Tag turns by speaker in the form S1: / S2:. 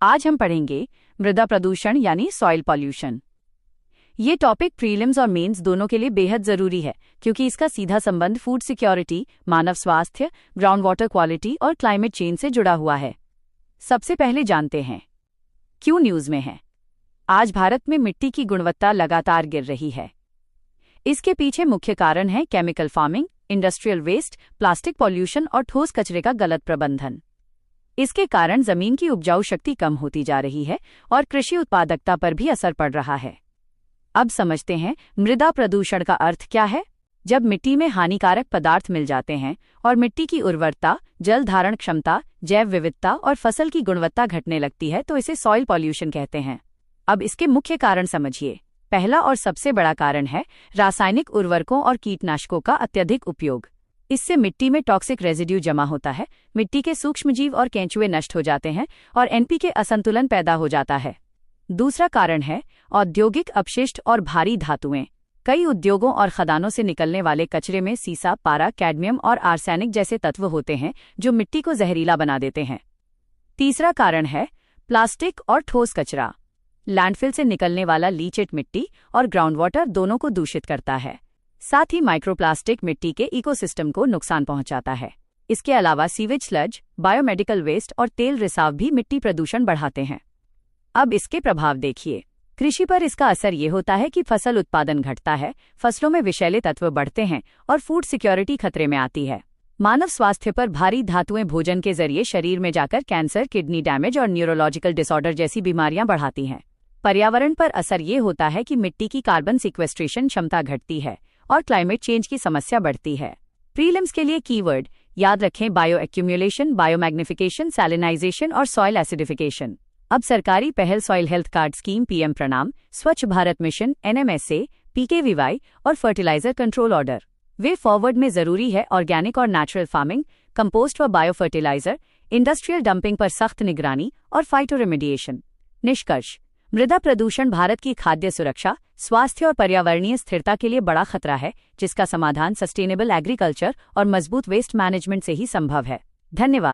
S1: आज हम पढ़ेंगे मृदा प्रदूषण यानी सॉइल पॉल्यूशन। ये टॉपिक प्रीलिम्स और मेंस दोनों के लिए बेहद जरूरी है क्योंकि इसका सीधा संबंध फूड सिक्योरिटी, मानव स्वास्थ्य, ग्राउंड वाटर क्वालिटी और क्लाइमेट चेंज से जुड़ा हुआ है। सबसे पहले जानते हैं क्यों न्यूज में है। आज भारत में मिट्टी की गुणवत्ता लगातार गिर रही है। इसके पीछे मुख्य कारण है chemical farming, industrial waste, plastic pollution और ठोस कचरे का गलत प्रबंधन। इसके कारण जमीन की उपजाऊ शक्ति कम होती जा रही है और कृषि उत्पादकता पर भी असर पड़ रहा है। अब समझते हैं मृदा प्रदूषण का अर्थ क्या है। जब मिट्टी में हानिकारक पदार्थ मिल जाते हैं और मिट्टी की उर्वरता, जल धारण क्षमता, जैव विविधता और फसल की गुणवत्ता घटने लगती है तो इसे सॉइल पॉल्यूशन कहते हैं। अब इसके मुख्य कारण समझिए। पहला और सबसे बड़ा कारण है रासायनिक उर्वरकों और कीटनाशकों का अत्यधिक उपयोग। इससे मिट्टी में टॉक्सिक रेजिड्यू जमा होता है, मिट्टी के सूक्ष्मजीव और केंचुए नष्ट हो जाते हैं और एनपीके असंतुलन पैदा हो जाता है। दूसरा कारण है औद्योगिक अपशिष्ट और भारी धातुएं। कई उद्योगों और खदानों से निकलने वाले कचरे में सीसा, पारा, कैडमियम और आर्सेनिक जैसे तत्व होते हैं जो मिट्टी को जहरीला बना देते हैं। तीसरा कारण है प्लास्टिक और ठोस कचरा। लैंडफिल से निकलने वाला लीचेट मिट्टी और ग्राउंड वाटर दोनों को दूषित करता है। साथ ही माइक्रोप्लास्टिक मिट्टी के इकोसिस्टम को नुकसान पहुंचाता है। इसके अलावा सीवेज स्लज, बायोमेडिकल वेस्ट और तेल रिसाव भी मिट्टी प्रदूषण बढ़ाते हैं। अब इसके प्रभाव देखिए। कृषि पर इसका असर ये होता है कि फसल उत्पादन घटता है, फसलों में विषैले तत्व बढ़ते हैं और फूड सिक्योरिटी खतरे में आती है। मानव स्वास्थ्य पर भारी धातुएं भोजन के जरिए शरीर में जाकर कैंसर, किडनी डैमेज और न्यूरोलॉजिकल डिसऑर्डर जैसी बीमारियां बढ़ाती हैं। पर्यावरण पर असर ये होता है कि मिट्टी की कार्बन सिक्वेस्ट्रेशन क्षमता घटती है और क्लाइमेट चेंज की समस्या बढ़ती है। प्रीलिम्स के लिए कीवर्ड याद रखें: बायो एक्यूमुलेशन, बायोमैग्निफिकेशन, सैलिनाइजेशन और सॉइल एसिडिफिकेशन। अब सरकारी पहल soil health card scheme, PM PRANAM, Swachh Bharat mission, NMSA, PKVY और fertiliser control order way forward में जरूरी है। ऑर्गेनिक और नेचुरल फार्मिंग, कंपोस्ट व बायो फर्टिलाइजर, इंडस्ट्रियल डंपिंग पर सख्त निगरानी और फाइटो रेमेडिएशन। निष्कर्ष: मृदा प्रदूषण भारत की खाद्य सुरक्षा, स्वास्थ्य और पर्यावरणीय स्थिरता के लिए बड़ा खतरा है, जिसका समाधान सस्टेनेबल एग्रीकल्चर और मजबूत वेस्ट मैनेजमेंट से ही संभव है। धन्यवाद।